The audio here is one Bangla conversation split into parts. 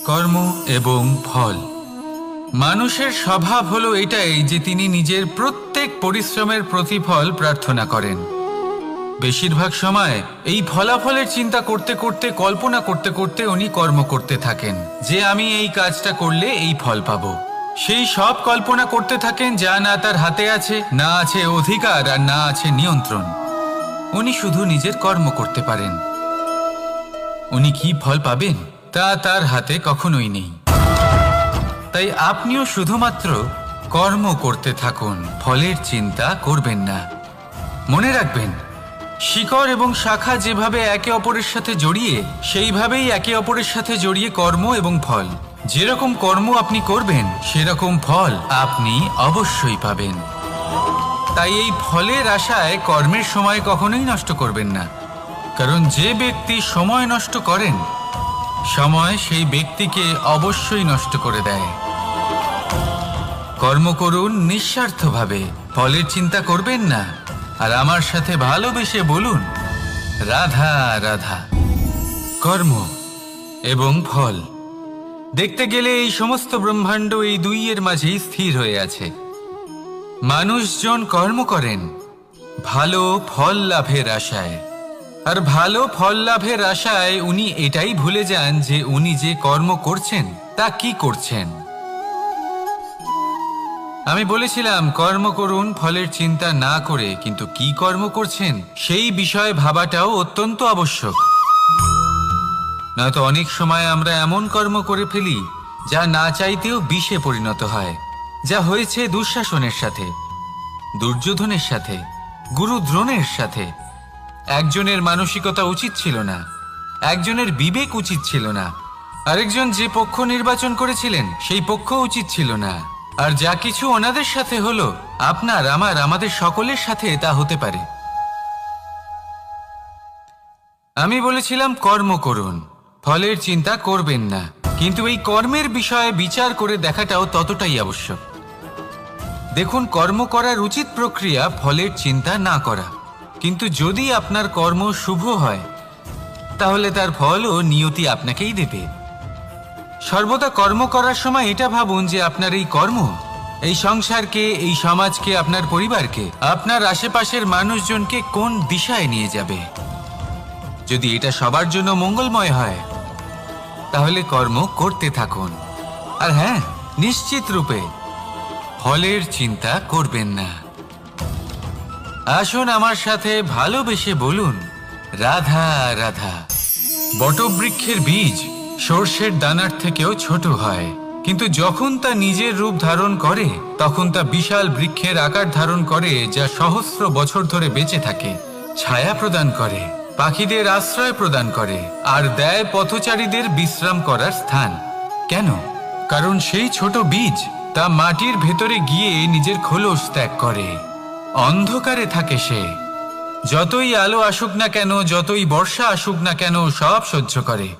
কর্ম এবং ফল। মানুষের স্বভাব হলো এটাই যে তিনি নিজের প্রত্যেক পরিশ্রমের প্রতিফল প্রার্থনা করেন। বেশিরভাগ সময় এই ফলাফলের চিন্তা করতে করতে, কল্পনা করতে করতে উনি কর্ম করতে থাকেন যে আমি এই কাজটা করলে এই ফল পাবো। সেই সব কল্পনা করতে থাকেন যা না তার হাতে আছে, না আছে অধিকার, আর না আছে নিয়ন্ত্রণ। উনি শুধু নিজের কর্ম করতে পারেন। উনি কি ফল পাবেন তা তার হাতে কখনোই নেই। তাই আপনিও শুধুমাত্র কর্ম করতে থাকুন, ফলের চিন্তা করবেন না। মনে রাখবেন, শিকড় এবং শাখা যেভাবে একে অপরের সাথে জড়িয়ে, সেইভাবেই একে অপরের সাথে জড়িয়ে কর্ম এবং ফল। যেরকম কর্ম আপনি করবেন সেরকম ফল আপনি অবশ্যই পাবেন। তাই এই ফলের আশায় কর্মের সময় কখনোই নষ্ট করবেন না, কারণ যে ব্যক্তি সময় নষ্ট করেন, সময় সেই ব্যক্তিকে অবশ্যই নষ্ট করে দেয়। কর্ম করুন নিঃস্বার্থভাবে, ফলের চিন্তা করবেন না, আর আমার সাথে ভালোবেসে বলুন রাধা রাধা। কর্ম এবং ফল। দেখতে গেলে এই সমস্ত ব্রহ্মাণ্ড এই দুইয়ের মাঝেই স্থির হয়ে আছে। মানুষজন কর্ম করেন ভালো ফল লাভের আশায়, আর ভালো ফল লাভের আশায় উনি এটাই ভুলে যান যে উনি যে কর্ম করছেন তা কি করছেন। আমি বলেছিলাম কর্ম করুন ফলের চিন্তা না করে, কিন্তু কি কর্ম করছেন সেই বিষয়ে ভাবাটাও অত্যন্ত আবশ্যক। নয়তো অনেক সময় আমরা এমন কর্ম করে ফেলি যা না চাইতেও বিষে পরিণত হয়, যা হয়েছে দুঃশাসনের সাথে, দুর্যোধনের সাথে, গুরু দ্রোণের সাথে। একজনের মানসিকতা উচিত ছিল না, একজনের বিবেক উচিত ছিল না, আরেকজন যে পক্ষ নির্বাচন করেছিলেন সেই পক্ষ উচিত ছিল না। আর যা কিছু ওনাদের সাথে হলো, আপনার, আমার, আমাদের সকলের সাথে তা হতে পারে। আমি বলেছিলাম কর্ম করুন, ফলের চিন্তা করবেন না, কিন্তু এই কর্মের বিষয়ে বিচার করে দেখাটাও ততটাই আবশ্যক। দেখুন, কর্ম করার উচিত প্রক্রিয়া ফলের চিন্তা না করা, কিন্তু যদি আপনার কর্ম শুভ হয় তাহলে তার ফলও নিয়তি আপনাকেই দেবে। সর্বদা কর্ম করার সময় এটা ভাবুন যে আপনার এই কর্ম এই সংসারকে, এই সমাজকে, আপনার পরিবারকে, আপনার আশেপাশের মানুষজনকে কোন দিশায় নিয়ে যাবে। যদি এটা সবার জন্য মঙ্গলময় হয় তাহলে কর্ম করতে থাকুন। আর হ্যাঁ, নিশ্চিত রূপে ফলের চিন্তা করবেন না। আসুন আমার সাথে ভালোবেসে বলুন রাধা রাধা। বটবৃক্ষের বীজ সর্ষের দানার থেকেও ছোট হয়, কিন্তু যখন তা নিজের রূপ ধারণ করে তখন তা বিশাল বৃক্ষের আকার ধারণ করে, যা সহস্র বছর ধরে বেঁচে থাকে, ছায়া প্রদান করে, পাখিদের আশ্রয় প্রদান করে, আর দেয় পথচারীদের বিশ্রাম করার স্থান। কেন? কারণ সেই ছোট বীজ তা মাটির ভেতরে গিয়ে নিজের খোলস ত্যাগ করে। অন্ধকারে থাকে সে, যতই আলো আসুক না কেন, যতই বর্ষা আসুক না কেন, সব সহ্য করে।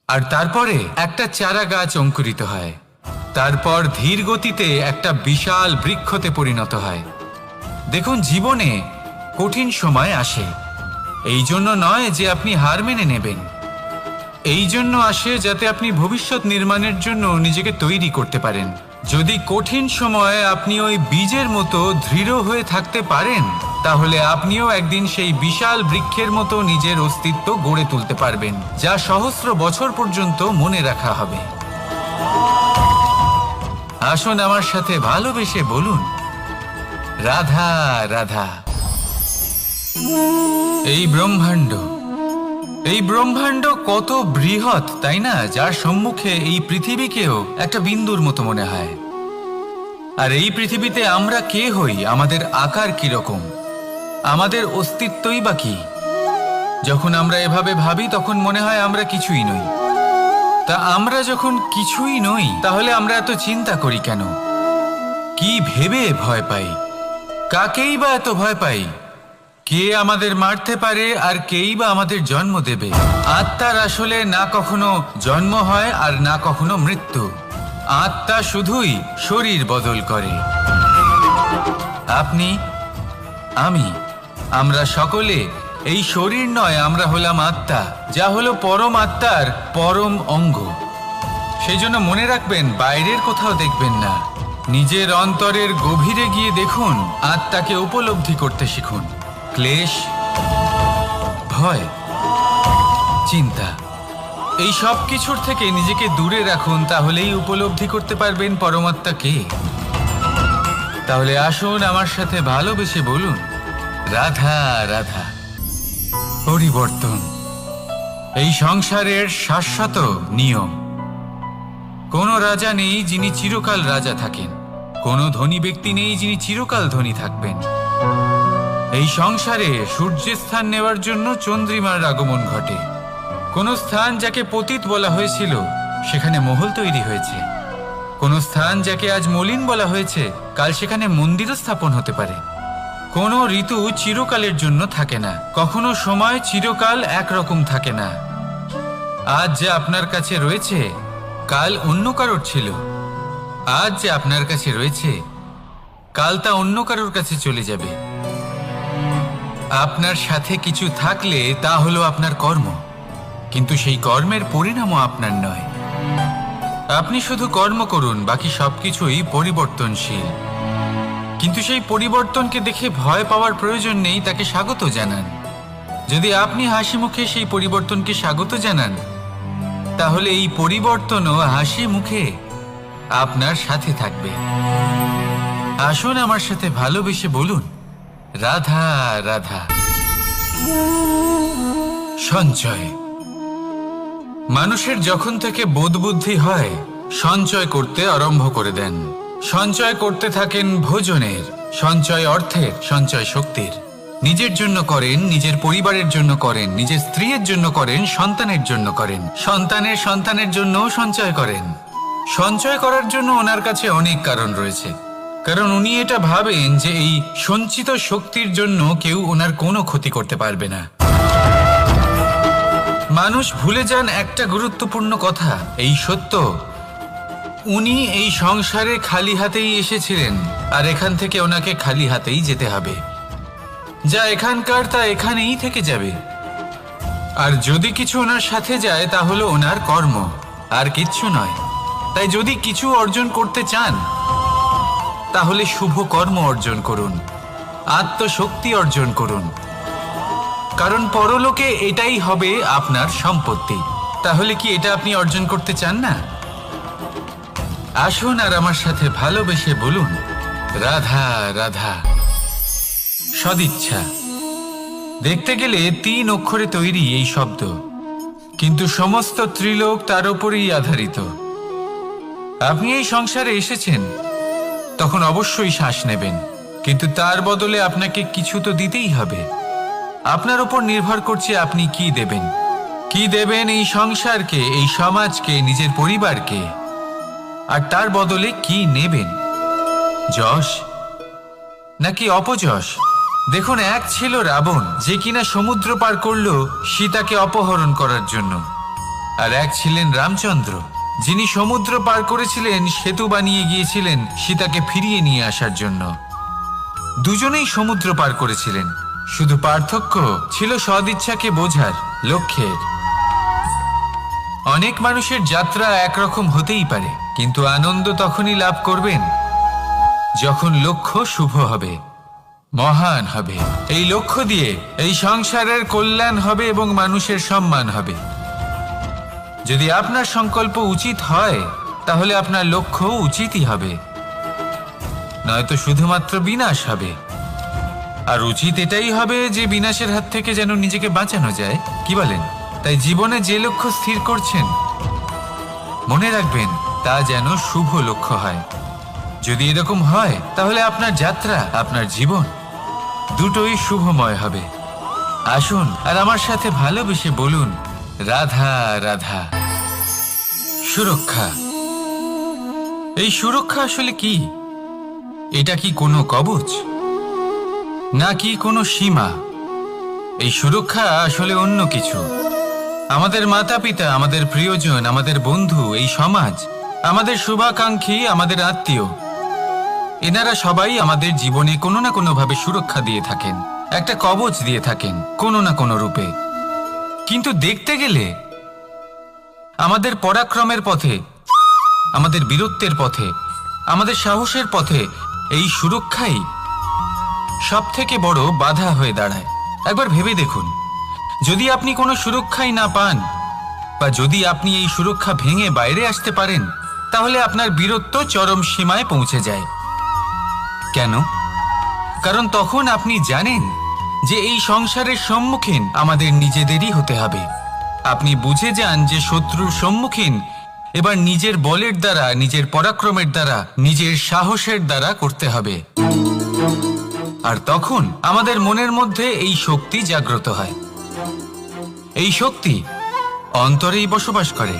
আর তারপরে একটা চারা গাছ অঙ্কুরিত হয়, তারপর ধীর গতিতে একটা বিশাল বৃক্ষতে পরিণত হয়। দেখুন, জীবনে কঠিন সময় আসে, এই জন্য নয় যে আপনি হার মেনে নেবেন, এই জন্য আসে যাতে আপনি ভবিষ্যৎ নির্মাণের জন্য নিজেকে তৈরি করতে পারেন। যদি কঠিন সময়ে আপনি ওই বীজের মতো দৃঢ় হয়ে থাকতে পারেন, তাহলে আপনিও একদিন সেই বিশাল বৃক্ষের মতো নিজের অস্তিত্ব গড়ে তুলতে পারবেন, যা সহস্র বছর পর্যন্ত মনে রাখা হবে। আসুন আমার সাথে ভালোবেসে বলুন রাধা রাধা। এই ব্রহ্মাণ্ড কত বৃহৎ, তাই না? যার সম্মুখে এই পৃথিবীকেও একটা বিন্দুর মতো মনে হয়। আর এই পৃথিবীতে আমরা কে হই, আমাদের আকার কিরকম, আমাদের অস্তিত্বই বা কি? যখন আমরা এভাবে ভাবি তখন মনে হয় আমরা কিছুই নই। তা আমরা যখন কিছুই নই, তাহলে আমরা এত চিন্তা করি কেন? কি ভেবে ভয় পাই? কাকেই বা এত ভয় পাই? কে আমাদের মারতে পারে আর কেই বা আমাদের জন্ম দেবে? আত্মার আসলে না কখনো জন্ম হয় আর না কখনো মৃত্যু। আত্মা শুধুই শরীর বদল করে। আপনি, আমি, আমরা সকলে এই শরীর নয়, আমরা হলাম আত্মা, যা হলো পরম আত্মার পরম অঙ্গ। সেই জন্য মনে রাখবেন, বাইরের কোথাও দেখবেন না, নিজের অন্তরের গভীরে গিয়ে দেখুন, আত্মাকে উপলব্ধি করতে শিখুন। ক্লেশ, ভয়, চিন্তা, এই সব কিছুর থেকে নিজেকে দূরে রাখুন, তাহলেই উপলব্ধি করতে পারবেন পরমাত্মা কে। তাহলে আসুন আমার সাথে ভালোবেসে বলুন, রাধা রাধা। পরিবর্তন এই সংসারের শাশ্বত নিয়ম। কোনো রাজা নেই যিনি চিরকাল রাজা থাকেন, কোনো ধনী ব্যক্তি নেই যিনি চিরকাল ধনী থাকবেন। এই সংসারে সূর্যের স্থান নেওয়ার জন্য চন্দ্রিমার আগমন ঘটে। কোন স্থান যাকে পতিত বলা হয়েছিল সেখানে মহল তৈরি হয়েছে। কোন স্থান যাকে আজ মলিন বলা হয়েছে কাল সেখানে মন্দিরও স্থাপন হতে পারে। কোনো ঋতু চিরকালের জন্য থাকে না, কখনো সময় চিরকাল একরকম থাকে না। আজ যে আপনার কাছে রয়েছে কাল অন্য কারোর ছিল, আজ যে আপনার কাছে রয়েছে কাল তা অন্য কারোর কাছে চলে যাবে। আপনার সাথে কিছু থাকলে তা হলো আপনার কর্ম, কিন্তু সেই কর্মের পরিণামও আপনার নয়। আপনি শুধু কর্ম করুন, বাকি সবকিছুই পরিবর্তনশীল। কিন্তু সেই পরিবর্তনকে দেখে ভয় পাওয়ার প্রয়োজন নেই, তাকে স্বাগত জানান। যদি আপনি হাসি মুখে সেই পরিবর্তনকে স্বাগত জানান, তাহলে এই পরিবর্তনও হাসি মুখে আপনার সাথে থাকবে। আসুন আমার সাথে ভালোবেসে বলুন, রাধা রাধা। সঞ্চয়। মানুষের যখন থেকে বোধবুদ্ধি হয় সঞ্চয় করতে আরম্ভ করে দেন। সঞ্চয় করতে থাকেন ভোজনের, সঞ্চয় অর্থের, সঞ্চয় শক্তির। নিজের জন্য করেন, নিজের পরিবারের জন্য করেন, নিজের স্ত্রীর জন্য করেন, সন্তানের জন্য করেন, সন্তানের সন্তানের জন্যও সঞ্চয় করেন। সঞ্চয় করার জন্য ওনার কাছে অনেক কারণ রয়েছে, কারণ উনি এটা ভাবেন যে এই সঞ্চিত শক্তির জন্য কেউ ওনার কোনো ক্ষতি করতে পারবে না। মানুষ ভুলে যান একটা গুরুত্বপূর্ণ কথা, এই সত্য, উনি এই সংসারে খালি হাতেই এসেছিলেন, আর এখান থেকে ওনাকে খালি হাতেই যেতে হবে। যা এখানকার তা এখানেই থেকে যাবে। আর যদি কিছু ওনার সাথে যায় তা হলো ওনার কর্ম, আর কিচ্ছু নয়। তাই যদি কিছু অর্জন করতে চান তাহলে শুভ কর্ম অর্জন করুন, আত্মশক্তি অর্জন করুন, কারণ পরলোকে এটাই হবে আপনার সম্পত্তি। তাহলে কি এটা আপনি অর্জন করতে চান না? আসুন আর আমার সাথে ভালোবেসে বলুন, রাধা রাধা। সদিচ্ছা। দেখতে গেলে 3 অক্ষরে তৈরি এই শব্দ, কিন্তু সমস্ত ত্রিলোক তার উপরেই আধারিত। আপনি এই সংসারে এসেছেন, তখন অবশ্যই শ্বাস নেবেন, কিন্তু তার বদলে আপনাকে কিছু তো দিতেই হবে। আপনার উপর নির্ভর করছে আপনি কি দেবেন। কি দেবেন এই সংসারকে, এই সমাজকে, নিজের পরিবারকে, আর তার বদলে কি নেবেন? যশ নাকি অপযশ? দেখুন, এক ছিল রাবণ, যে কিনা সমুদ্র পার করল সীতাকে অপহরণ করার জন্য, আর এক ছিলেন রামচন্দ্র, যিনি সমুদ্র পার করেছিলেন, সেতু বানিয়ে গিয়েছিলেন সীতাকে ফিরিয়ে নিয়ে আসার জন্য। দুজনেই সমুদ্র পার করেছিলেন, শুধু পার্থক্য ছিল সদিচ্ছাকে বোঝার, লক্ষ্যের। অনেক মানুষের যাত্রা একরকম হতেই পারে, কিন্তু আনন্দ তখনই লাভ করবেন যখন লক্ষ্য শুভ হবে, মহান হবে। এই লক্ষ্য দিয়ে এই সংসারের কল্যাণ হবে এবং মানুষের সম্মান হবে। যদি আপনার সংকল্প উচিত হয় তাহলে আপনার লক্ষ্য উচিতই হবে, নয়তো শুধুমাত্র বিনাশ হবে। আর উচিত এটাই হবে যে বিনাশের হাত থেকে যেন নিজেকে বাঁচানো যায়, কি বলেন? তাই জীবনে যে লক্ষ্য স্থির করছেন মনে রাখবেন তা যেন শুভ লক্ষ্য হয়। যদি এরকম হয় তাহলে আপনার যাত্রা, আপনার জীবন দুটোই শুভময় হবে। আসুন আর আমার সাথে ভালোবেসে বলুন, রাধা রাধা। সুরক্ষা। এই সুরক্ষা আসলে কি? এটা কি কোনো কবচ নাকি কোনো সীমা? এই সুরক্ষা আসলে অন্য কিছু। আমাদের মাতা পিতা, আমাদের প্রিয়জন, আমাদের বন্ধু, এই সমাজ, আমাদের শুভাকাঙ্ক্ষী, আমাদের আত্মীয়, এনারা সবাই আমাদের জীবনে কোনো না কোনো ভাবে সুরক্ষা দিয়ে থাকেন, একটা কবচ দিয়ে থাকেন কোনো না কোনো রূপে। কিন্তু দেখতে গেলে আমাদের পরাক্রমের পথে আমাদের বীরত্বের পথে, আমাদের সাহসের পথে এই সুরক্ষাই সব থেকে বড় বাধা হয়ে দাঁড়ায়। একবার ভেবে দেখুন, যদি আপনি কোনো সুরক্ষাই না পান বা যদি আপনি এই সুরক্ষা ভেঙে বাইরে আসতে পারেন, তাহলে আপনার বীরত্ব চরম সীমায় পৌঁছে যায়। কেন? কারণ তখন আপনি জানেন যে এই সংসারের সম্মুখীন আমাদের নিজেদেরই হতে হবে। আপনি বুঝে যান যে শত্রুর সম্মুখীন এবার নিজের বলের দ্বারা, নিজের পরাক্রমের দ্বারা, নিজের সাহসের দ্বারা করতে হবে। আর তখন আমাদের মনের মধ্যে এই শক্তি জাগ্রত হয়। এই শক্তি অন্তরেই বসবাস করে।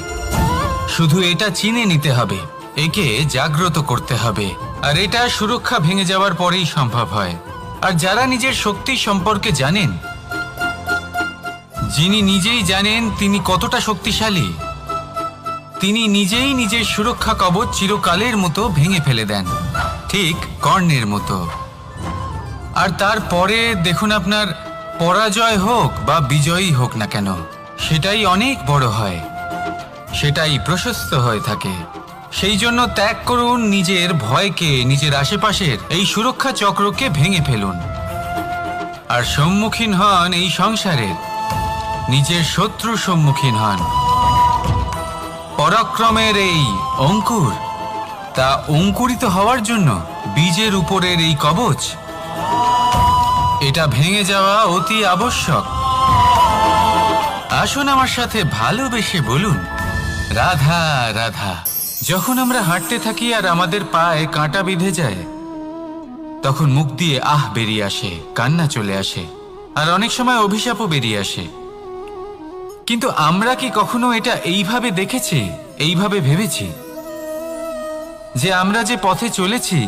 শুধু এটা চিনে নিতে হবে, একে জাগ্রত করতে হবে। আর এটা সুরক্ষা ভেঙে যাওয়ার পরেই সম্ভব হয়। আর যারা নিজের শক্তি সম্পর্কে জানেন, যিনি নিজেই জানেন তিনি কতটা শক্তিশালী, তিনি নিজেই নিজের সুরক্ষা কবচ চিরকালের মতো ভেঙে ফেলে দেন, ঠিক কর্ণের মতো। আর তারপরে দেখুন, আপনার পরাজয় হোক বা বিজয়ী হোক না কেন, সেটাই অনেক বড় হয়, সেটাই প্রশস্ত হয়ে থাকে। সেই জন্য ত্যাগ করুন নিজের ভয়কে, নিজের আশেপাশের এই সুরক্ষা চক্রকে ভেঙে ফেলুন আর সম্মুখীন হন এই সংসারের নিজের শত্রুর সম্মুখীন হন। পরাক্রমের এই অঙ্কুর, তা অঙ্কুরিত হওয়ার জন্য বীজের উপরের এই কবচ, এটা ভেঙে যাওয়া অতি আবশ্যক। আসুন আমার সাথে ভালোবেসে বলুন, রাধা রাধা। যখন আমরা হাঁটতে থাকি আর আমাদের পায়ে কাঁটা বিঁধে যায়, তখন মুখ দিয়ে আহ বেরিয়ে আসে, কান্না চলে আসে, আর অনেক সময় অভিশাপও বেরিয়ে আসে। কিন্তু আমরা কি কখনো এটা এইভাবে দেখেছি, এইভাবে ভেবেছি যে আমরা যে পথে চলেছি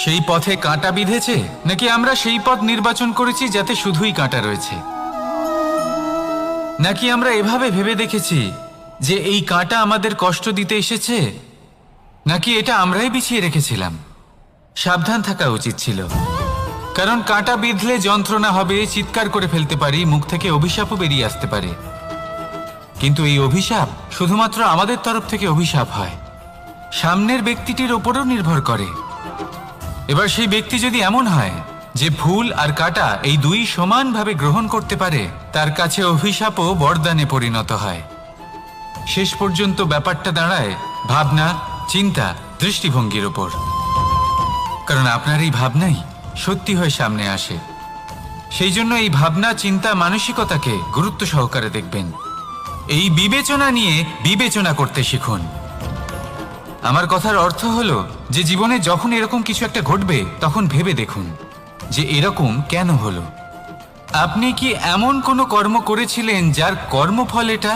সেই পথে কাঁটা বিঁধেছে, নাকি আমরা সেই পথ নির্বাচন করেছি যাতে শুধুই কাঁটা রয়েছে? নাকি আমরা এভাবে ভেবে দেখেছি যে এই কাঁটা আমাদের কষ্ট দিতে এসেছে, নাকি এটা আমরাই বিছিয়ে রেখেছিলাম? সাবধান থাকা উচিত ছিল, কারণ কাঁটা বিঁধলে যন্ত্রণা হবে, চিৎকার করে ফেলতে পারি, মুখ থেকে অভিশাপও বেরিয়ে আসতে পারে। কিন্তু এই অভিশাপ শুধুমাত্র আমাদের তরফ থেকে অভিশাপ হয়, সামনের ব্যক্তিটির ওপরও নির্ভর করে। এবার সেই ব্যক্তি যদি এমন হয় যে ফুল আর কাঁটা এই দুই সমানভাবে গ্রহণ করতে পারে, তার কাছে অভিশাপও বরদানে পরিণত হয়। শেষ পর্যন্ত ব্যাপারটা দাঁড়ায় ভাবনা, চিন্তা, দৃষ্টিভঙ্গির ওপর। কারণ আপনার এই ভাবনাই সত্যি হয়ে সামনে আসে। সেই জন্য এই ভাবনা, চিন্তা, মানসিকতাকে গুরুত্ব সহকারে দেখবেন। এই বিবেচনা নিয়ে বিবেচনা করতে শিখুন। আমার কথার অর্থ হলো যে জীবনে যখন এরকম কিছু একটা ঘটবে, তখন ভেবে দেখুন যে এরকম কেন হলো। আপনি কি এমন কোনো কর্ম করেছিলেন যার কর্মফল এটা?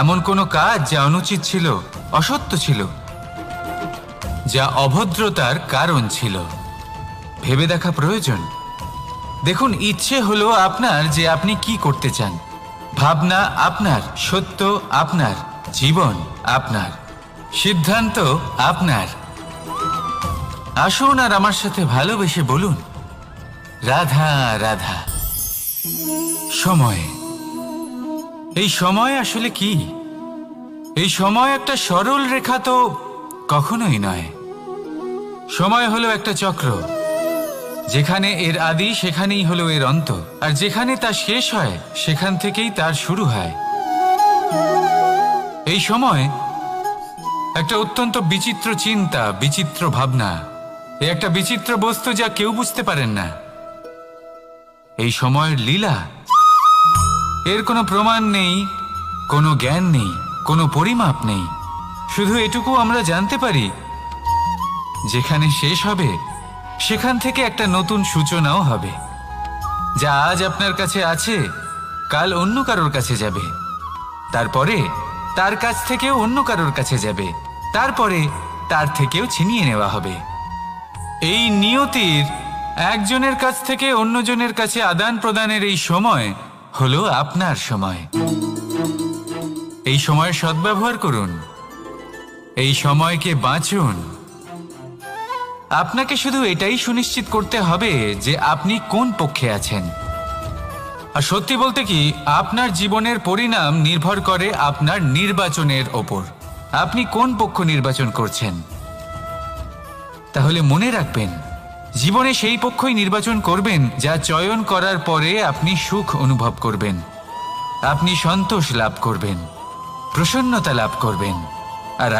এমন কোনো কাজ যা অনুচিত ছিল, অসত্য ছিল, যা অভদ্রতার কারণ ছিল? ভেবে দেখা প্রয়োজন। দেখুন, ইচ্ছে হলো আপনার যে আপনি কি করতে চান, ভাবনা আপনার, সত্য আপনার, জীবন আপনার, সিদ্ধান্ত আপনার। আসুন আর আমার সাথে ভালোবেসে বলুন, রাধা রাধা। সময়, এই সময় আসলে কি? এই সময় একটা সরল রেখা তো কখনোই নয়। সময় হলো একটা চক্র, যেখানে এর আদি সেখানেই হলো এর অন্ত, আর যেখানে তা শেষ হয় সেখান থেকেই তার শুরু হয়। এই সময় একটা অত্যন্ত বিচিত্র চিন্তা, বিচিত্র ভাবনা, একটা বিচিত্র বস্তু যা কেউ বুঝতে পারেন না। এই সময়ের লীলা, এর কোনো প্রমাণ নেই, কোনো জ্ঞান নেই, কোনো পরিমাপ নেই। শুধু এটুকু আমরা জানতে পারি, যেখানে শেষ হবে সেখান থেকে একটা নতুন সূচনাও হবে। যা আজ আপনার কাছে আছে, কাল অন্য কারোর কাছে যাবে, তারপরে তার কাছ থেকেও অন্য কারোর কাছে যাবে, তারপরে তার থেকেও ছিনিয়ে নেওয়া হবে। এই নিয়তির একজনের কাছ থেকে অন্যজনের কাছে আদান প্রদানের এই সময় হলো আপনার সময়। এই সময়ের সদ্ব্যবহার করুন, এই সময়কে বাঁচুন। আপনাকে শুধু এটাই সুনিশ্চিত করতে হবে যে আপনি কোন পক্ষে আছেন। আর সত্যি বলতে কি, আপনার জীবনের পরিণাম নির্ভর করে আপনার নির্বাচনের ওপর। আপনি কোন পক্ষ নির্বাচন করছেন। তাহলে মনে রাখবেন, জীবনে সেই পক্ষই নির্বাচন করবেন যা চয়ন করার পরে আপনি সুখ অনুভব করবেন, আপনি সন্তোষ লাভ করবেন, প্রসন্নতা লাভ করবেন। আর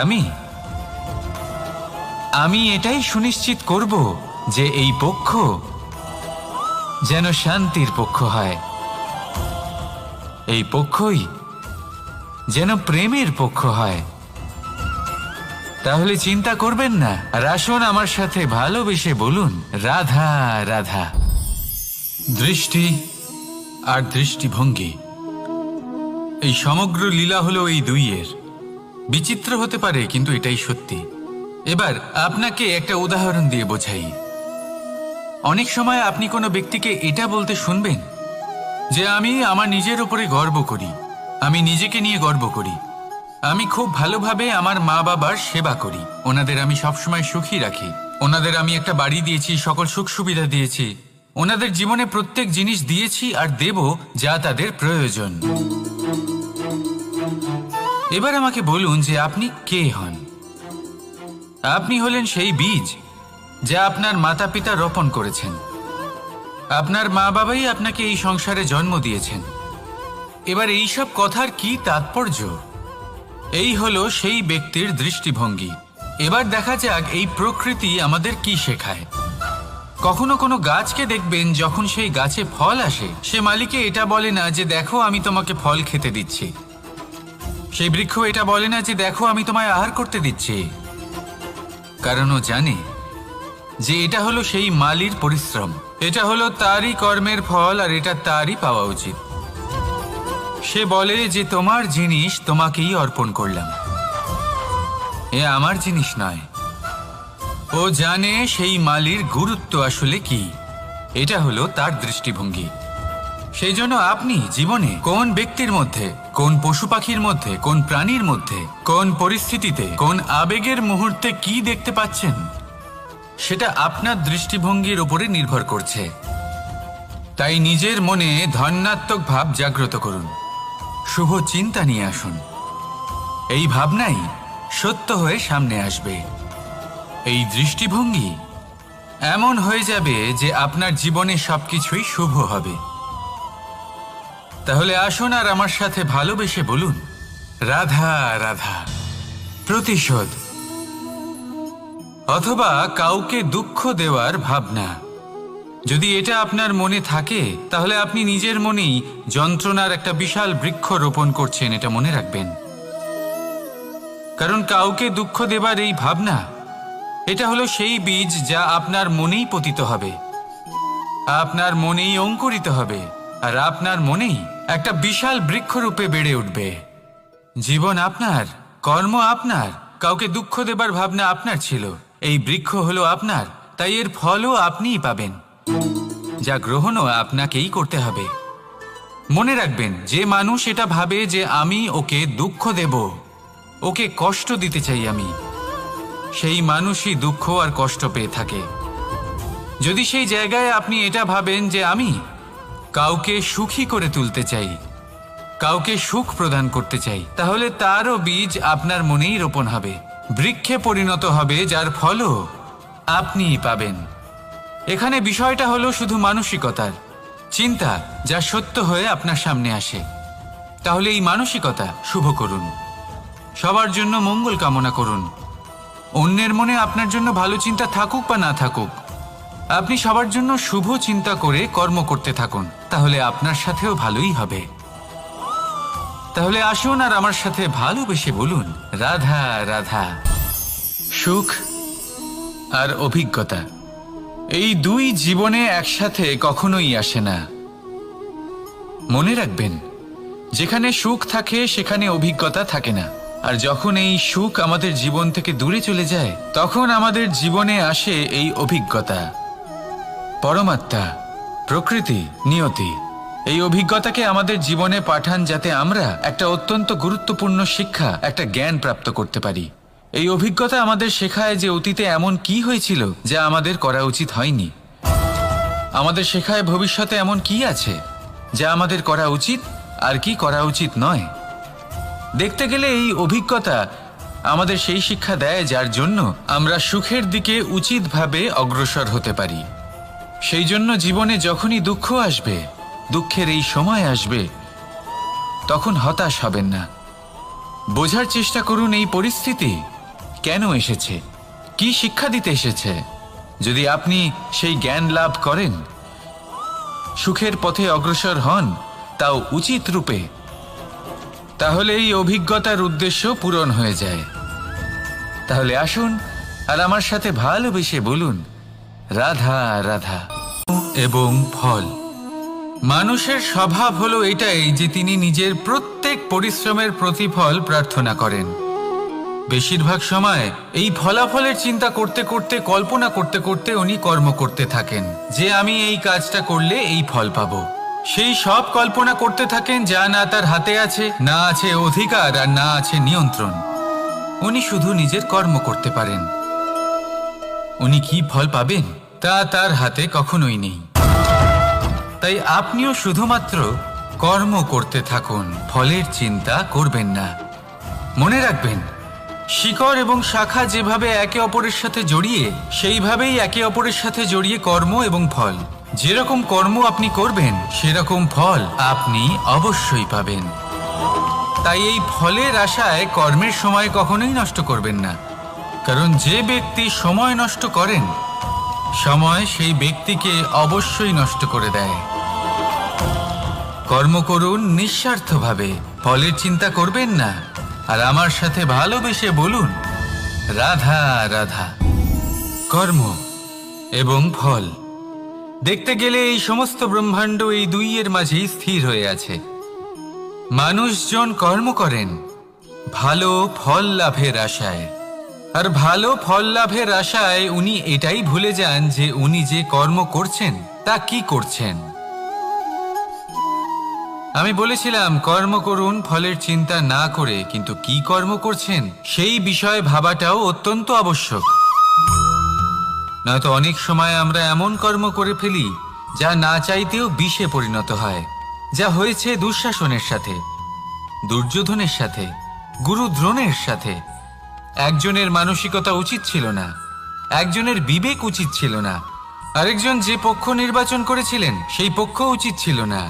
আমি এটাই সুনিশ্চিত করব যে এই পক্ষ যেন শান্তির পক্ষ হয়, এই পক্ষই যেন প্রেমের পক্ষ হয়। তাহলে চিন্তা করবেন না, আর আসুন আমার সাথে ভালোবেসে বলুন রাধা রাধা। দৃষ্টি আর দৃষ্টিভঙ্গি, এই সমগ্র লীলা হলো এই দুইয়ের। বিচিত্র হতে পারে, কিন্তু এটাই সত্যি। এবার আপনাকে একটা উদাহরণ দিয়ে বোঝাই। অনেক সময় আপনি কোনো ব্যক্তিকে এটা বলতে শুনবেন যে আমি আমার নিজের উপরে গর্ব করি, আমি নিজেকে নিয়ে গর্ব করি, আমি খুব ভালোভাবে আমার মা বাবার সেবা করি, ওনাদের আমি সবসময় সুখী রাখি, ওনাদের আমি একটা বাড়ি দিয়েছি, সকল সুখ সুবিধা দিয়েছি, ওনাদের জীবনে প্রত্যেক জিনিস দিয়েছি আর দেব যা তাদের প্রয়োজন। এবার আমাকে বলুন যে আপনি কে হন। আপনি হলেন সেই বীজ যা আপনার মাতা পিতা রোপণ করেছেন। আপনার মা বাবাই আপনাকে এই সংসারে জন্ম দিয়েছেন। এবার এইসব কথার কি তাৎপর্য? এই হলো সেই ব্যক্তির দৃষ্টিভঙ্গি। এবার দেখা যাক এই প্রকৃতি আমাদের কি শেখায়। কখনো কোনো গাছকে দেখবেন, যখন সেই গাছে ফল আসে, সে মালিকে এটা বলে না যে দেখো আমি তোমাকে ফল খেতে দিচ্ছি। সেই বৃক্ষ এটা বলে না যে দেখো আমি তোমায় আহার করতে দিচ্ছি, কারণ ও জানে যে এটা হলো সেই মালির পরিশ্রম, এটা হলো তারই কর্মের ফল, আর এটা তারই পাওয়া উচিত। সে বলে যে তোমার জিনিস তোমাকেই অর্পণ করলাম, এ আমার জিনিস নয়। ও জানে সেই মালির গুরুত্ব আসলে কি। এটা হলো তার দৃষ্টিভঙ্গি। সেই জন্য আপনি জীবনে কোন ব্যক্তির মধ্যে, কোন পশু পাখির মধ্যে, কোন প্রাণীর মধ্যে, কোন পরিস্থিতিতে, কোন আবেগের মুহূর্তে কি দেখতে পাচ্ছেন, সেটা আপনার দৃষ্টিভঙ্গির উপরে নির্ভর করছে। তাই নিজের মনে ধন্যাত্মক ভাব জাগ্রত করুন, শুভ চিন্তা নিয়ে আসুন। এই ভাবনাই সত্য হয়ে সামনে আসবে। এই দৃষ্টিভঙ্গি এমন হয়ে যাবে যে আপনার জীবনে সবকিছুই শুভ হবে। তাহলে আসুন আর আমার সাথে ভালোবেসে বলুন রাধা রাধা। প্রতিশোধ অথবা কাউকে দুঃখ দেওয়ার ভাবনা, যদি এটা আপনার মনে থাকে, তাহলে আপনি নিজের মনেই যন্ত্রণার একটা বিশাল বৃক্ষ রোপণ করছেন, এটা মনে রাখবেন। কারণ কাউকে দুঃখ দেবার এই ভাবনা, এটা হলো সেই বীজ যা আপনার মনেই পতিত হবে, আপনার মনেই অঙ্কুরিত হবে, আর আপনার মনেই একটা বিশাল বৃক্ষরূপে বেড়ে উঠবে। জীবন আপনার, কর্ম আপনার, কাউকে দুঃখ দেবার ভাবনা আপনার ছিল, এই বৃক্ষ হলো আপনার, তাই এর ফলও আপনিই পাবেন, যা গ্রহণও আপনাকেই করতে হবে। মনে রাখবেন, যে মানুষ এটা ভাবে যে আমি ওকে দুঃখ দেব, ওকে কষ্ট দিতে চাই আমি, সেই মানুষই দুঃখ আর কষ্ট পেয়ে থাকে। যদি সেই জায়গায় আপনি এটা ভাবেন যে আমি কাউকে সুখী করে তুলতে চাই, কাউকে সুখ প্রদান করতে চাই, তাহলে তারও বীজ আপনার মনেই রোপণ হবে, বৃক্ষে পরিণত হবে, যার ফলও আপনিই পাবেন। এখানে বিষয়টা হলো শুধু মানসিকতার চিন্তা, যা সত্য হয়ে আপনার সামনে আসে। তাহলে এই মানসিকতা শুভ করুন, সবার জন্য মঙ্গল কামনা করুন। অন্যের মনে আপনার জন্য ভালো চিন্তা থাকুক বা না থাকুক, আপনি সবার জন্য শুভ চিন্তা করে কর্ম করতে থাকুন, তাহলে আপনার সাথেও ভালোই হবে। তাহলে আসুন আর আমার সাথে ভালোবেসে বলুন রাধা রাধা। সুখ আর অভিজ্ঞতা, এই দুই জীবনে একসাথে কখনোই আসে না। মনে রাখবেন, যেখানে সুখ থাকে সেখানে অভিজ্ঞতা থাকে না, আর যখন এই সুখ আমাদের জীবন থেকে দূরে চলে যায়, তখন আমাদের জীবনে আসে এই অভিজ্ঞতা। পরমাত্মা, প্রকৃতি, নিয়তি এই অভিজ্ঞতাকে আমাদের জীবনে পাঠান, যাতে আমরা একটা অত্যন্ত গুরুত্বপূর্ণ শিক্ষা, একটা জ্ঞান প্রাপ্ত করতে পারি। এই অভিজ্ঞতা আমাদের শেখায় যে অতীতে এমন কি হয়েছিল যা আমাদের করা উচিত হয়নি। আমাদের শেখায় ভবিষ্যতে এমন কি আছে যা আমাদের করা উচিত আর কি করা উচিত নয়। দেখতে গেলে এই অভিজ্ঞতা আমাদের সেই শিক্ষা দেয় যার জন্য আমরা সুখের দিকে উচিতভাবে অগ্রসর হতে পারি। সেই জন্য জীবনে যখনই দুঃখ আসবে, দুঃখের এই সময় আসবে, তখন হতাশ হবেন না। বোঝার চেষ্টা করুন এই পরিস্থিতি কেন এসেছে, কি শিক্ষা দিতে এসেছে। যদি আপনি সেই জ্ঞান লাভ করেন, সুখের পথে অগ্রসর হন, তাও উচিত রূপে, তাহলে এই অভিজ্ঞতার উদ্দেশ্য পূরণ হয়ে যায়। তাহলে আসুন আর আমার সাথে ভালোবেসে বলুন, রাধা রাধা। এবং ফল, মানুষের স্বভাব হলো এটাই যে তিনি নিজের প্রত্যেক পরিশ্রমের প্রতিফল প্রার্থনা করেন। বেশিরভাগ সময় এই ফলাফলের চিন্তা করতে করতে, কল্পনা করতে করতে উনি কর্ম করতে থাকেন যে আমি এই কাজটা করলে এই ফল পাবো। সেই সব কল্পনা করতে থাকেন যা না তার হাতে আছে, না আছে অধিকার, আর না আছে নিয়ন্ত্রণ। উনি শুধু নিজের কর্ম করতে পারেন। উনি কি ফল পাবেন তা তার হাতে কখনোই নেই। তাই আপনিও শুধুমাত্র কর্ম করতে থাকুন, ফলের চিন্তা করবেন না। মনে রাখবেন, শিকড় এবং শাখা যেভাবে একে অপরের সাথে জড়িয়ে, সেইভাবেই একে অপরের সাথে জড়িয়ে কর্ম এবং ফল। যেরকম কর্ম আপনি করবেন, সেরকম ফল আপনি অবশ্যই পাবেন। তাই এই ফলের আশায় কর্মের সময় কখনোই নষ্ট করবেন না, কারণ যে ব্যক্তি সময় নষ্ট করেন, সময় সেই ব্যক্তিকে অবশ্যই নষ্ট করে দেয়। কর্ম করুন নিঃস্বার্থভাবে, ফলের চিন্তা করবেন না, আর আমার সাথে ভালোবেসে বলুন, রাধা রাধা। কর্ম এবং ফল, দেখতে গেলে এই সমস্ত ব্রহ্মাণ্ড এই দুইয়ের মাঝেই স্থির হয়ে আছে। মানুষজন কর্ম করেন ভালো ফল লাভের আশায়, আর ভালো ফল লাভের আশায় উনি এটাই ভুলে যান যে উনি যে কর্ম করছেন তা কি করছেন। আমি বলেছিলাম কর্ম করুন ফলের চিন্তা না করে, কিন্তু কি কর্ম করছেন সেই বিষয়ে ভাবাটাও অত্যন্ত আবশ্যক। নয়তো অনেক সময় আমরা এমন কর্ম করে ফেলি যা না চাইতেও বিষে পরিণত হয়, যা হয়েছে দুঃশাসনের সাথে, দুর্যোধনের সাথে, গুরু দ্রোণের সাথে। একজনের মানসিকতা উচিত ছিল না, একজনের বিবেক উচিত ছিল না, আরেকজন যে পক্ষ নির্বাচন করেছিলেন সেই পক্ষ উচিত ছিল না।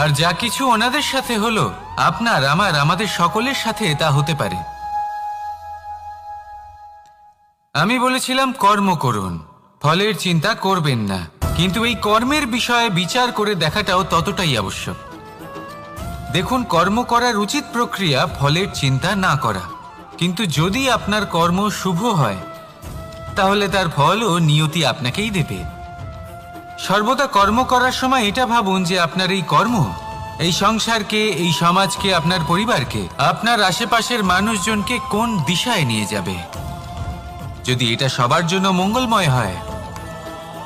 আর যা কিছু ওনাদের সাথে হলো, আপনার, আমার, আমাদের সকলের সাথে তা হতে পারে। আমি বলেছিলাম কর্ম করুন, ফলের চিন্তা করবেন না, কিন্তু এই কর্মের বিষয়ে বিচার করে দেখাটাও ততটাই আবশ্যক। দেখুন, কর্ম করার উচিত প্রক্রিয়া ফলের চিন্তা না করা, কিন্তু যদি আপনার কর্ম শুভ হয়, তাহলে তার ফলও নিয়তি আপনাকেই দেবে। সর্বদা কর্ম করার সময় এটা ভাবুন যে আপনার এই কর্ম এই সংসারকে, এই সমাজকে, আপনার পরিবারকে, আপনার আশেপাশের মানুষজনকে কোন দিশায় নিয়ে যাবে। যদি এটা সবার জন্য মঙ্গলময় হয়,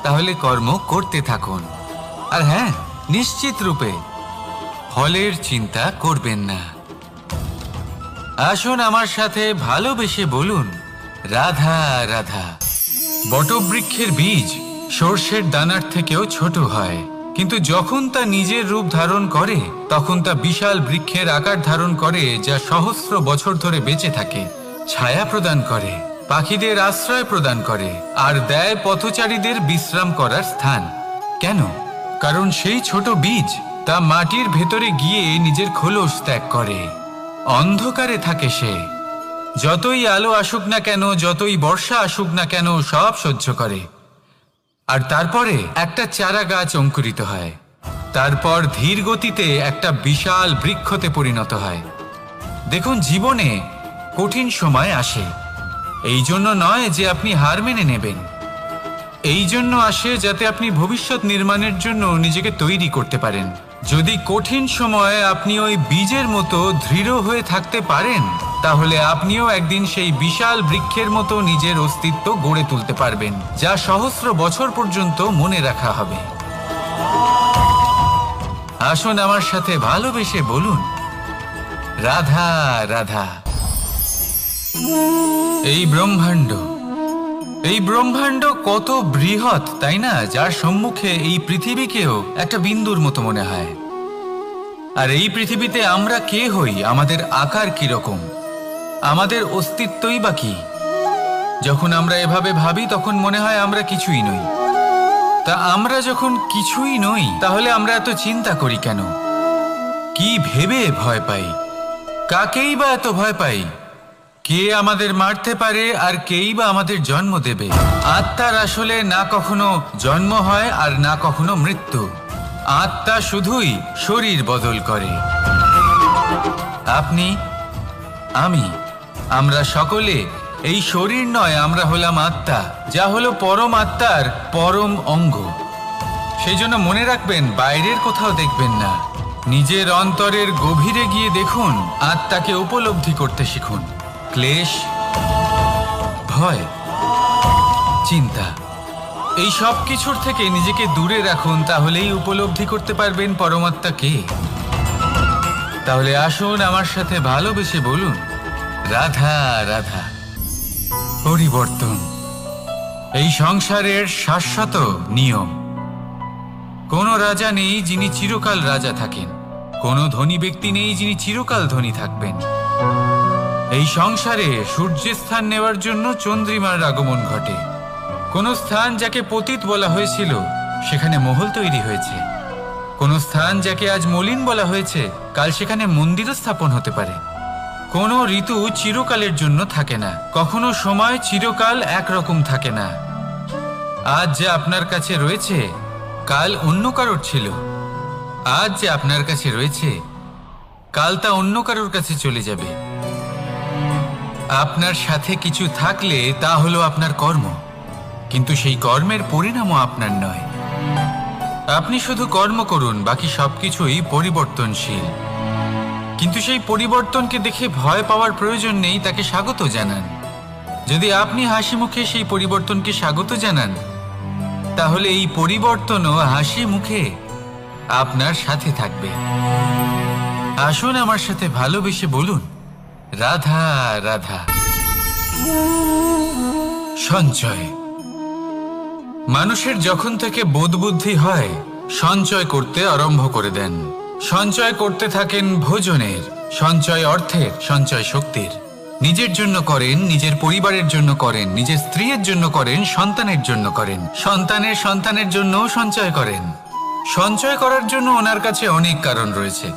তাহলে কর্ম করতে থাকুন। আর হ্যাঁ, নিশ্চিত রূপে ফলের চিন্তা করবেন না। আসুন আমার সাথে ভালোবেসে বলুন, রাধা রাধা। বটবৃক্ষের বীজ সর্ষের দানার থেকেও ছোট হয়, কিন্তু যখন তা নিজের রূপ ধারণ করে, তখন তা বিশাল বৃক্ষের আকার ধারণ করে, যা সহস্র বছর ধরে বেঁচে থাকে, ছায়া প্রদান করে, পাখিদের আশ্রয় প্রদান করে, আর দেয় পথচারীদের বিশ্রাম করার স্থান। কেন? কারণ সেই ছোট বীজ তা মাটির ভেতরে গিয়ে নিজের খোলস ত্যাগ করে। অন্ধকারে থাকে সে, যতই আলো আসুক না কেন, যতই বর্ষা আসুক না কেন, সব সহ্য করে। আর তারপরে একটা চারা গাছ অঙ্কুরিত হয়, তারপর ধীর গতিতে একটা বিশাল বৃক্ষতে পরিণত হয়। দেখুন, জীবনে কঠিন সময় আসে, এই জন্য নয় যে আপনি হার মেনে নেবেন, এই জন্য আসে যাতে আপনি ভবিষ্যৎ নির্মাণের জন্য নিজেকে তৈরি করতে পারেন। যদি কঠিন সময়ে আপনি ওই বীজের মতো দৃঢ় হয়ে থাকতে পারেন, তাহলে আপনিও একদিন সেই বিশাল বৃক্ষের মতো নিজের অস্তিত্ব গড়ে তুলতে পারবেন, যা সহস্র বছর পর্যন্ত মনে রাখা হবে। আসুন আমার সাথে ভালোবেসে বলুন, রাধা রাধা। এই ব্রহ্মাণ্ড কত বৃহৎ, তাই না? যার সম্মুখে এই পৃথিবীকেও একটা বিন্দুর মতো মনে হয়। আর এই পৃথিবীতে আমরা কে হই, আমাদের আকার কিরকম, আমাদের অস্তিত্বই বা কি? যখন আমরা এভাবে ভাবি তখন মনে হয় আমরা কিছুই নই। তা আমরা যখন কিছুই নই তাহলে আমরা এত চিন্তা করি কেন? কি ভেবে ভয় পাই? কাকেই বা এত ভয় পাই? কে আমাদের মারতে পারে আর কেই বা আমাদের জন্ম দেবে? আত্মার আসলে না কখনো জন্ম হয় আর না কখনো মৃত্যু। আত্মা শুধুই শরীর বদল করে। আপনি, আমি, আমরা সকলে এই শরীর নয়, আমরা হলাম আত্মা, যা হলো পরম আত্মার পরম অঙ্গ। সেই জন্য মনে রাখবেন, বাইরের কোথাও দেখবেন না, নিজের অন্তরের গভীরে গিয়ে দেখুন, আত্মাকে উপলব্ধি করতে শিখুন। ক্লেশ, ভয়, চিন্তা, এই সব কিছুর থেকে নিজেকে দূরে রাখুন, তাহলেই উপলব্ধি করতে পারবেন পরমাত্মা কে। তাহলে আসুন আমার সাথে ভালোবেসে বলুন, রাধা রাধা। পরিবর্তন এই সংসারের শাশ্বত নিয়ম। কোনো রাজা নেই যিনি চিরকাল রাজা থাকেন, কোনো ধনী ব্যক্তি নেই যিনি চিরকাল ধনী থাকবেন। এই সংসারে সূর্যের স্থান নেওয়ার জন্য চন্দ্রিমার আগমন ঘটে। কোন স্থান যাকে পতিত বলা হয়েছিল সেখানে মহল তৈরি হয়েছে। কোন স্থান যাকে আজ মলিন বলা হয়েছে কাল সেখানে মন্দিরও স্থাপন হতে পারে। কোনো ঋতু চিরকালের জন্য থাকে না, কখনো সময় চিরকাল একরকম থাকে না। আজ যে আপনার কাছে রয়েছে কাল অন্য কারোর ছিল। আজ যে আপনার কাছে রয়েছে কাল তা অন্য কারোর কাছে চলে যাবে। আপনার সাথে কিছু থাকলে তা হলো আপনার কর্ম, কিন্তু সেই কর্মের পরিণামও আপনার নয়। আপনি শুধু কর্ম করুন, বাকি সবকিছুই পরিবর্তনশীল। কিন্তু সেই পরিবর্তনকে দেখে ভয় পাওয়ার প্রয়োজন নেই, তাকে স্বাগত জানান। যদি আপনি হাসি মুখে সেই পরিবর্তনকে স্বাগত জানান, তাহলে এই পরিবর্তনও হাসি মুখে আপনার সাথে থাকবে। আসুন আমার সাথে ভালোবেসে বলুন, রাধা রাধা। সঞ্চয়। মানুষের যখন থেকে বোধবুদ্ধি হয় সঞ্চয় করতে আরম্ভ করে দেন। সঞ্চয় করতে থাকেন ভোজনের, সঞ্চয় অর্থের, সঞ্চয় শক্তির। নিজের জন্য করেন, নিজের পরিবারের জন্য করেন, নিজের স্ত্রীর জন্য করেন, সন্তানের জন্য করেন, সন্তানের সন্তানের জন্যও সঞ্চয় করেন। সঞ্চয় করার জন্য ওনার কাছে অনেক কারণ রয়েছে,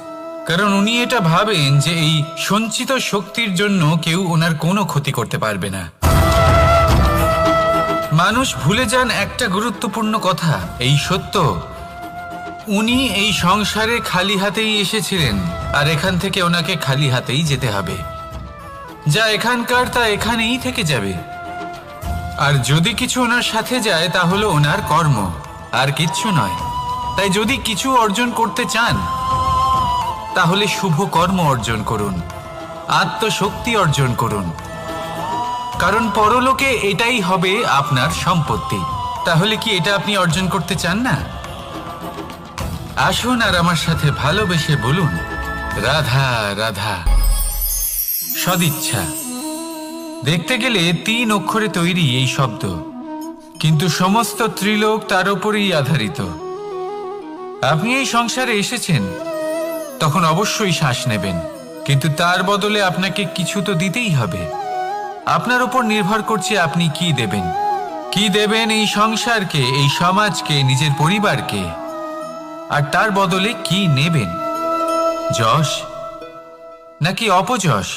কারণ উনি এটা ভাবেন যে এই সঞ্চিত শক্তির জন্য কেউ ওনার কোনো ক্ষতি করতে পারবে না। মানুষ ভুলে যান একটা গুরুত্বপূর্ণ কথা, এই সত্য, উনি এই সংসারে খালি হাতেই এসেছিলেন আর এখান থেকে ওনাকে খালি হাতেই যেতে হবে। যা এখানকার তা এখানেই থেকে যাবে। আর যদি কিছু ওনার সাথে যায় তা হলো ওনার কর্ম, আর কিচ্ছু নয়। তাই যদি কিছু অর্জন করতে চান তাহলে শুভ কর্ম অর্জন করুন, আত্মশক্তি অর্জন করুন, কারণ পরলোকে এটাই হবে আপনার সম্পত্তি। তাহলে কি এটা আপনি অর্জন করতে চান না? আসুন আর আমার সাথে ভালোবেসে বলুন, রাধা রাধা। সদিচ্ছা। দেখতে গেলে 3 অক্ষরে তৈরি এই শব্দ, কিন্তু সমস্ত ত্রিলোক তার উপরেই আধারিত। আপনি এই সংসারে এসেছেন, তখন অবশ্যই শ্বাস নেবেন, কিন্তু তার বদলে আপনাকে কিছু তো দিতেই হবে। আপনার উপর নির্ভর করছে আপনি কি দেবেন। কি দেবেন এই সংসারকে, এই সমাজকে, নিজের পরিবারকে, আর তার বদলে কি নেবেন? যশ নাকি অপযশ?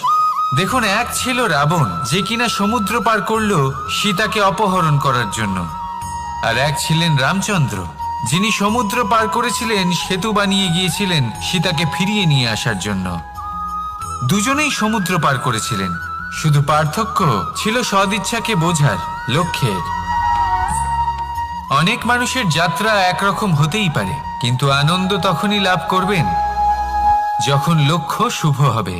দেখুন, এক ছিল রাবণ, যে কিনা সমুদ্র পার করলো সীতাকে অপহরণ করার জন্য, আর এক ছিলেন রামচন্দ্র, যিনি সমুদ্র পার করেছিলেন, সেতু বানিয়ে গিয়েছিলেন সীতাকে ফিরিয়ে নিয়ে আসার জন্য। দুজনেই সমুদ্র পার করেছিলেন, শুধু পার্থক্য ছিল সদিচ্ছাকে বোঝার, লক্ষ্যের। অনেক মানুষের যাত্রা একরকম হতেই পারে, কিন্তু আনন্দ তখনই লাভ করবেন যখন লক্ষ্য শুভ হবে,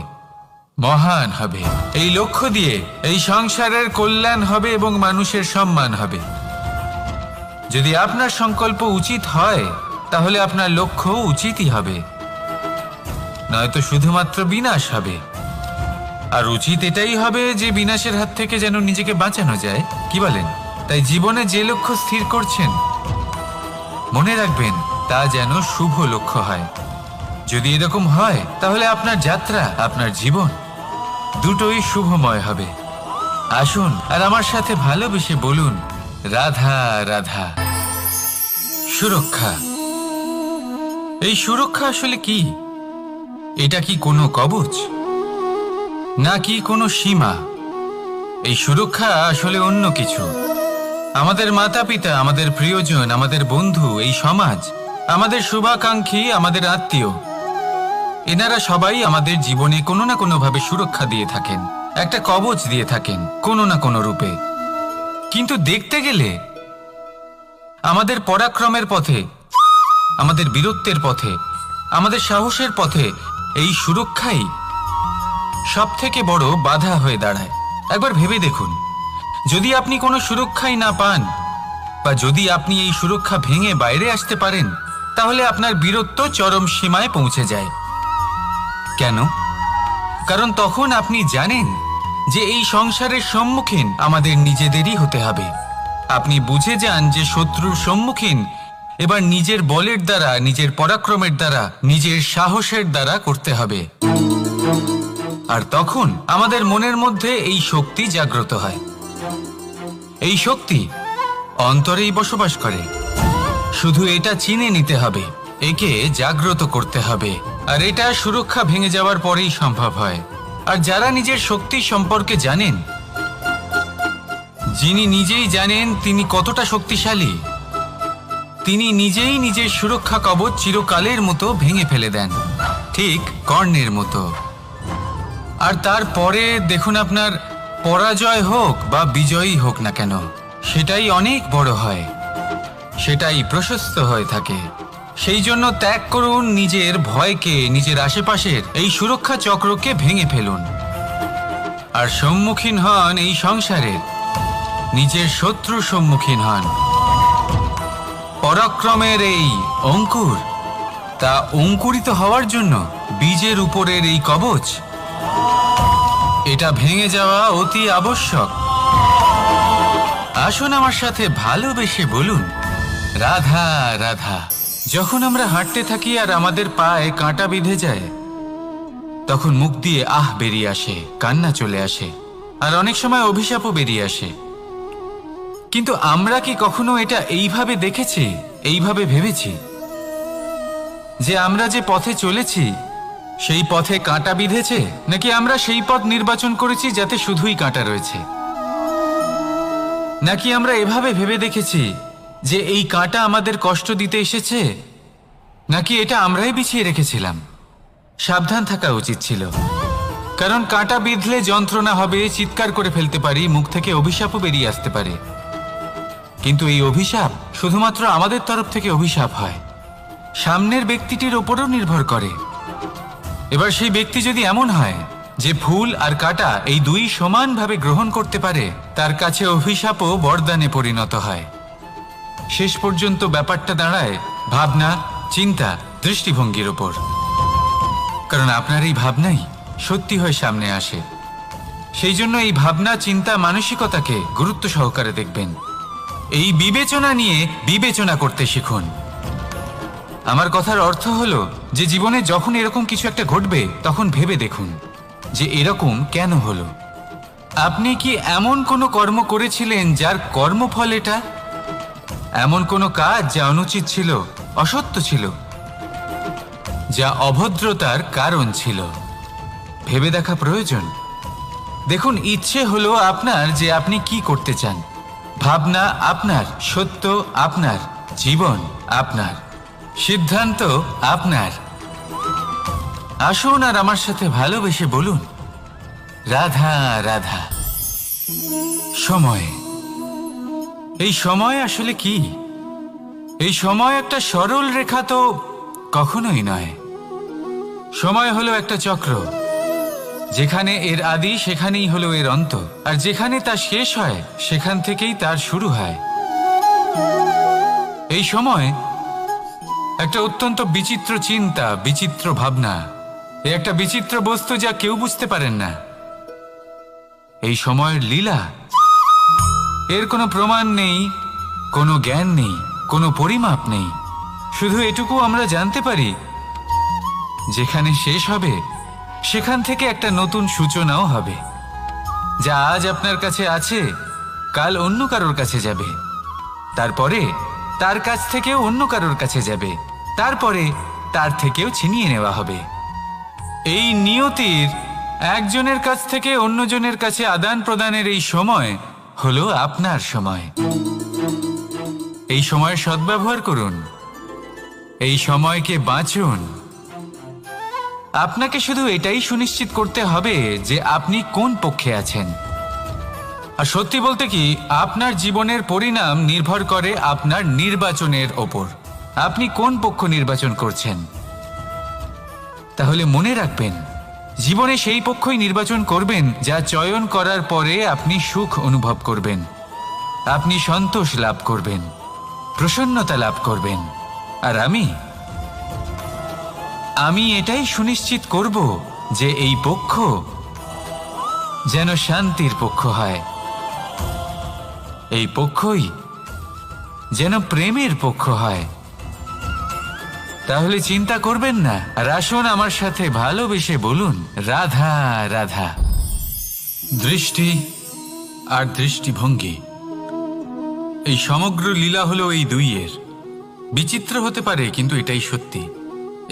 মহান হবে। এই লক্ষ্য দিয়ে এই সংসারের কল্যাণ হবে এবং মানুষের সম্মান হবে। যদি আপনার সংকল্প উচিত হয় তাহলে আপনার লক্ষ্য উচিতই হবে, নয়তো শুধুমাত্র বিনাশ হবে। আর উচিত এটাই হবে যে বিনাশের হাত থেকে যেন নিজেকে বাঁচানো যায়, কি বলেন? তাই জীবনে যে লক্ষ্য স্থির করছেন মনে রাখবেন তা যেন শুভ লক্ষ্য হয়। যদি এরকম হয় তাহলে আপনার যাত্রা, আপনার জীবন দুটোই শুভময় হবে। আসুন আর আমার সাথে ভালোবেসে বলুন, রাধা রাধা। সুরক্ষা। এই সুরক্ষা আসলে কি? এটা কি কোনো কবচ, নাকি কোনো সীমা? এই সুরক্ষা আসলে অন্য কিছু। আমাদের মাতা পিতা, আমাদের প্রিয়জন, আমাদের বন্ধু, এই সমাজ, আমাদের শুভাকাঙ্ক্ষী, আমাদের আত্মীয়, এনারা সবাই আমাদের জীবনে কোনো না কোনোভাবে সুরক্ষা দিয়ে থাকেন, একটা কবচ দিয়ে থাকেন কোনো না কোনো রূপে। কিন্তু দেখতে গেলে আমাদের পরাক্রমের পথে, আমাদের বীরত্বের পথে, আমাদের সাহসের পথে এই সুরক্ষাই সব থেকে বড় বাধা হয়ে দাঁড়ায়। একবার ভেবে দেখুন, যদি আপনি কোনো সুরক্ষাই না পান, বা যদি আপনি এই সুরক্ষা ভেঙে বাইরে আসতে পারেন, তাহলে আপনার বীরত্ব চরম সীমায় পৌঁছে যায়। কেন? কারণ তখন আপনি জানেন যে এই সংসারের সম্মুখীন আমাদের নিজেদেরই হতে হবে। আপনি বুঝে যান যে শত্রুর সম্মুখীন এবার নিজের বলের দ্বারা, নিজের পরাক্রমের দ্বারা, নিজের সাহসের দ্বারা করতে হবে। আর তখন আমাদের মনের মধ্যে এই শক্তি জাগ্রত হয়। এই শক্তি অন্তরেই বসবাস করে। শুধু এটা চিনে নিতে হবে, একে জাগ্রত করতে হবে। আর এটা সুরক্ষা ভেঙে যাওয়ার পরেই সম্ভব হয়। আর যারা নিজের শক্তি সম্পর্কে জানেন, যিনি নিজেই জানেন তিনি কতটা শক্তিশালী, তিনি নিজেই নিজের সুরক্ষা কবচ চিরকালের মতো ভেঙে ফেলে দেন, ঠিক কর্ণের মতো। আর তারপরে দেখুন, আপনার পরাজয় হোক বা বিজয়ী হোক না কেন, সেটাই অনেক বড় হয়, সেটাই প্রশস্ত হয়ে থাকে। সেই জন্য ত্যাগ করুন নিজের ভয়কে, নিজের আশেপাশের এই সুরক্ষা চক্রকে ভেঙে ফেলুন, আর সম্মুখীন হন এই সংসারের নিজের শত্রুর সম্মুখীন হন। পরাক্রমের এই অঙ্কুর, তা অঙ্কুরিত হওয়ার জন্য বীজের উপরের এই কবচ, এটা ভেঙে যাওয়া অতি আবশ্যক। আসুন আমার সাথে ভালোবেসে বলুন, রাধা রাধা। যখন আমরা হাঁটতে থাকি আর আমাদের পায়ে কাঁটা বিঁধে যায়, তখন মুখ দিয়ে আহ বেরিয়ে আসে, কান্না চলে আসে, আর অনেক সময় অভিশাপও বেরিয়ে আসে। কিন্তু আমরা কি কখনো এটা এইভাবে দেখেছি, এইভাবে ভেবেছি যে আমরা যে পথে চলেছি সেই পথে কাঁটা বিঁধেছে, নাকি আমরা সেই পথ নির্বাচন করেছি যাতে শুধুই কাঁটা রয়েছে? নাকি আমরা এভাবে ভেবে দেখেছি যে এই কাঁটা আমাদের কষ্ট দিতে এসেছে, নাকি এটা আমরাই বিছিয়ে রেখেছিলাম? সাবধান থাকা উচিত ছিল, কারণ কাঁটা বিঁধলে যন্ত্রণা হবে, চিৎকার করে ফেলতে পারি, মুখ থেকে অভিশাপও বেরিয়ে আসতে পারে। কিন্তু এই অভিশাপ শুধুমাত্র আমাদের তরফ থেকে অভিশাপ হয়, সামনের ব্যক্তিটির ওপরও নির্ভর করে। এবার সেই ব্যক্তি যদি এমন হয় যে ফুল আর কাঁটা এই দুই সমানভাবে গ্রহণ করতে পারে, তার কাছে অভিশাপও বরদানে পরিণত হয়। শেষ পর্যন্ত ব্যাপারটা দাঁড়ায় ভাবনা, চিন্তা, দৃষ্টিভঙ্গির ওপর। কারণ আপনার এই ভাবনাই সত্যি হয়ে সামনে আসে। সেই জন্য এই ভাবনা, চিন্তা, মানসিকতাকে গুরুত্ব সহকারে দেখবেন। এই বিবেচনা নিয়ে বিবেচনা করতে শিখুন। আমার কথার অর্থ হলো যে জীবনে যখন এরকম কিছু একটা ঘটবে, তখন ভেবে দেখুন যে এরকম কেন হলো। আপনি কি এমন কোনো কর্ম করেছিলেন যার কর্মফল এটা? এমন কোনো কাজ যা অনুচিত ছিল, অসত্য ছিল, যা অভদ্রতার কারণ ছিল? ভেবে দেখা প্রয়োজন। দেখুন, ইচ্ছে হলো আপনার যে আপনি কি করতে চান, ভাবনা আপনার, সত্য আপনার, জীবন আপনার, সিদ্ধান্ত আপনার। আসুন আর আমার সাথে ভালোবেসে বলুন, রাধা রাধা। সময়। এই সময় আসলে কি? এই সময় একটা সরল রেখা তো কখনোই নয়। সময় হলো একটা চক্র, যেখানে এর আদি সেখানেই হলো এর অন্ত, আর যেখানে তা শেষ হয় সেখান থেকেই তার শুরু হয়। এই সময় একটা অত্যন্ত বিচিত্র চিন্তা, বিচিত্র ভাবনা, একটা বিচিত্র বস্তু যা কেউ বুঝতে পারেন না। এই সময়ের লীলা, এর কোনো প্রমাণ নেই, কোনো জ্ঞান নেই, কোনো পরিমাপ নেই। শুধু এটুকু আমরা জানতে পারি, যেখানে শেষ হবে সেখান থেকে একটা নতুন সূচনাও হবে। যা আজ আপনার কাছে আছে কাল অন্য কারোর কাছে যাবে, তারপরে তার কাছ থেকেও অন্য কারোর কাছে যাবে, তারপরে তার থেকেও ছিনিয়ে নেওয়া হবে। এই নিয়তির একজনের কাছ থেকে অন্যজনের কাছে আদান প্রদানের এই সময় হলো আপনার সময়। এই সময়ের সদ্ব্যবহার করুন, এই সময়কে বাঁচুন। আপনাকে শুধু এটাই সুনিশ্চিত করতে হবে যে আপনি কোন পক্ষে আছেন। আর সত্যি বলতে কি, আপনার জীবনের পরিণাম নির্ভর করে আপনার নির্বাচনের ওপর। আপনি কোন পক্ষ নির্বাচন করছেন। তাহলে মনে রাখবেন, জীবনে সেই পক্ষই নির্বাচন করবেন যা চয়ন করার পরে আপনি সুখ অনুভব করবেন, আপনি সন্তোষ লাভ করবেন, প্রসন্নতা লাভ করবেন। আর আমি এটাই সুনিশ্চিত করব যে এই পক্ষ যেন শান্তির পক্ষ হয়, এই পক্ষই যেন প্রেমের পক্ষ হয়। তাহলে চিন্তা করবেন না, আর আসুন আমার সাথে ভালোবেসে বলুন, রাধা রাধা। দৃষ্টি আর দৃষ্টিভঙ্গি, এই সমগ্র লীলা হলো এই দুইয়ের। বিচিত্র হতে পারে, কিন্তু এটাই সত্যি।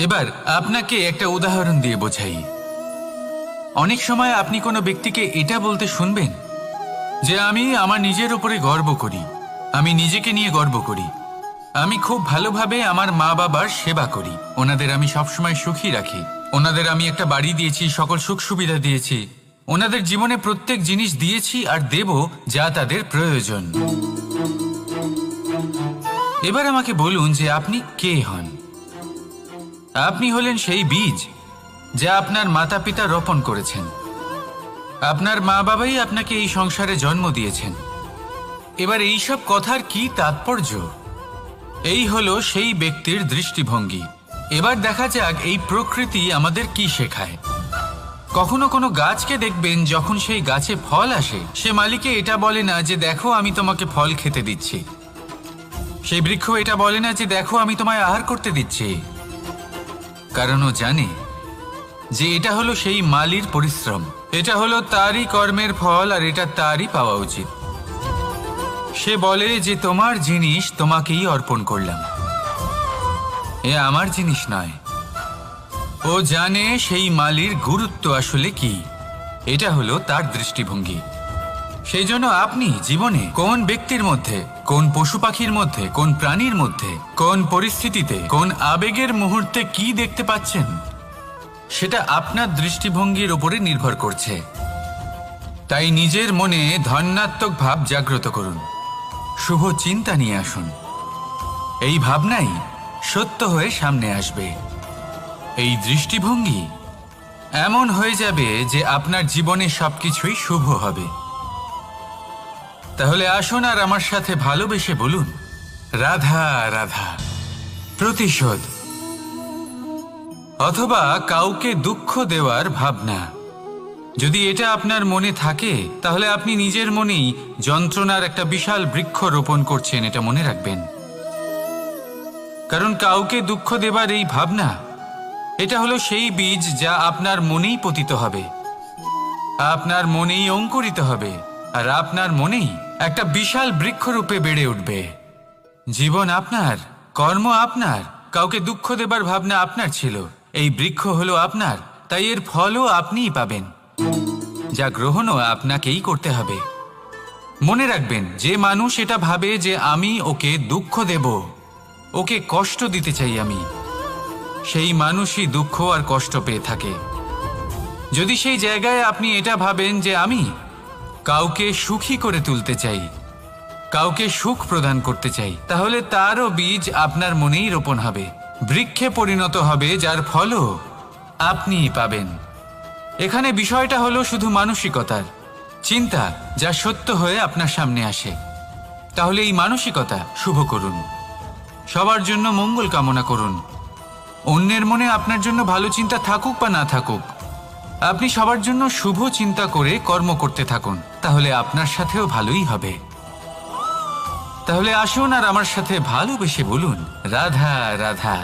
এবার আপনাকে একটা উদাহরণ দিয়ে বোঝাই। অনেক সময় আপনি কোনো ব্যক্তিকে এটা বলতে শুনবেন যে আমি আমার নিজের উপরে গর্ব করি, আমি নিজেকে নিয়ে গর্ব করি, আমি খুব ভালোভাবে আমার মা বাবার সেবা করি, ওনাদের আমি সবসময় সুখী রাখি, ওনাদের আমি একটা বাড়ি দিয়েছি, সকল সুখ সুবিধা দিয়েছি, ওনাদের জীবনে প্রত্যেক জিনিস দিয়েছি আর দেব যা তাদের প্রয়োজন। এবার আমাকে বলুন যে আপনি কে হন। আপনি হলেন সেই বীজ যা আপনার মাতা পিতা রোপণ করেছেন। আপনার মা বাবাই আপনাকে এই সংসারে জন্ম দিয়েছেন। এবার এইসব কথার কি তাৎপর্য? এই হলো সেই ব্যক্তির দৃষ্টিভঙ্গি। এবার দেখা যাক এই প্রকৃতি আমাদের কি শেখায়। কখনো কোনো গাছকে দেখবেন, যখন সেই গাছে ফল আসে, সে মালিকে এটা বলে না যে দেখো আমি তোমাকে ফল খেতে দিচ্ছি। সেই বৃক্ষ এটা বলে না যে দেখো আমি তোমায় আহার করতে দিচ্ছি, কারণ ও জানে যে এটা হলো সেই মালির পরিশ্রম, এটা হলো তারই কর্মের ফল, আর এটা তারই পাওয়া উচিত। সে বলে যে তোমার জিনিস তোমাকেই অর্পণ করলাম, এ আমার জিনিস নয়। ও জানে সেই মালির গুরুত্ব আসলে কি। এটা হলো তার দৃষ্টিভঙ্গি। সেই জন্য আপনি জীবনে কোন ব্যক্তির মধ্যে, কোন পশু পাখির মধ্যে, কোন প্রাণীর মধ্যে, কোন পরিস্থিতিতে, কোন আবেগের মুহূর্তে কি দেখতে পাচ্ছেন, সেটা আপনার দৃষ্টিভঙ্গির উপরে নির্ভর করছে। তাই নিজের মনে ধন্যাত্মক ভাব জাগ্রত করুন, শুভ চিন্তা নিয়ে আসুন। এই ভাবনাই সত্য হয়ে সামনে আসবে। এই দৃষ্টিভঙ্গি এমন হয়ে যাবে যে আপনার জীবনে সবকিছুই শুভ হবে। তাহলে আসুন আর আমার সাথে ভালোবেসে বলুন, রাধা রাধা। প্রতিশোধ অথবা কাউকে দুঃখ দেওয়ার ভাবনা, যদি এটা আপনার মনে থাকে, তাহলে আপনি নিজের মনেই যন্ত্রণার একটা বিশাল বৃক্ষ রোপণ করছেন, এটা মনে রাখবেন। কারণ কাউকে দুঃখ দেবার এই ভাবনা, এটা হলো সেই বীজ যা আপনার মনেই পতিত হবে, আপনার মনেই অঙ্কুরিত হবে, আর আপনার মনেই একটা বিশাল বৃক্ষরূপে বেড়ে উঠবে। জীবন আপনার, কর্ম আপনার, কাউকে দুঃখ দেবার ভাবনা আপনার ছিল, এই বৃক্ষ হলো আপনার, তাই এর ফলও আপনিই পাবেন, যা গ্রহণও আপনাকেই করতে হবে। মনে রাখবেন, যে মানুষ এটা ভাবে যে আমি ওকে দুঃখ দেব, ওকে কষ্ট দিতে চাই আমি, সেই মানুষই দুঃখ আর কষ্ট পেয়ে থাকে। যদি সেই জায়গায় আপনি এটা ভাবেন যে আমি কাউকে সুখী করে তুলতে চাই, কাউকে সুখ প্রদান করতে চাই, তাহলে তারও বীজ আপনার মনেই রোপণ হবে, বৃক্ষে পরিণত হবে, যার ফলও আপনিই পাবেন। এখানে বিষয়টা হলো শুধু মানসিকতার চিন্তা, যা সত্য হয়ে আপনার সামনে আসে। তাহলে এই মানসিকতা শুভ করুন, সবার জন্য মঙ্গল কামনা করুন। অন্যের মনে আপনার জন্য ভালো চিন্তা থাকুক বা না থাকুক, আপনি সবার জন্য শুভ চিন্তা করে কর্ম করতে থাকুন, তাহলে আপনার সাথেও ভালোই হবে। তাহলে আসুন আর আমার সাথে ভালোবেসে বলুন, রাধা রাধা।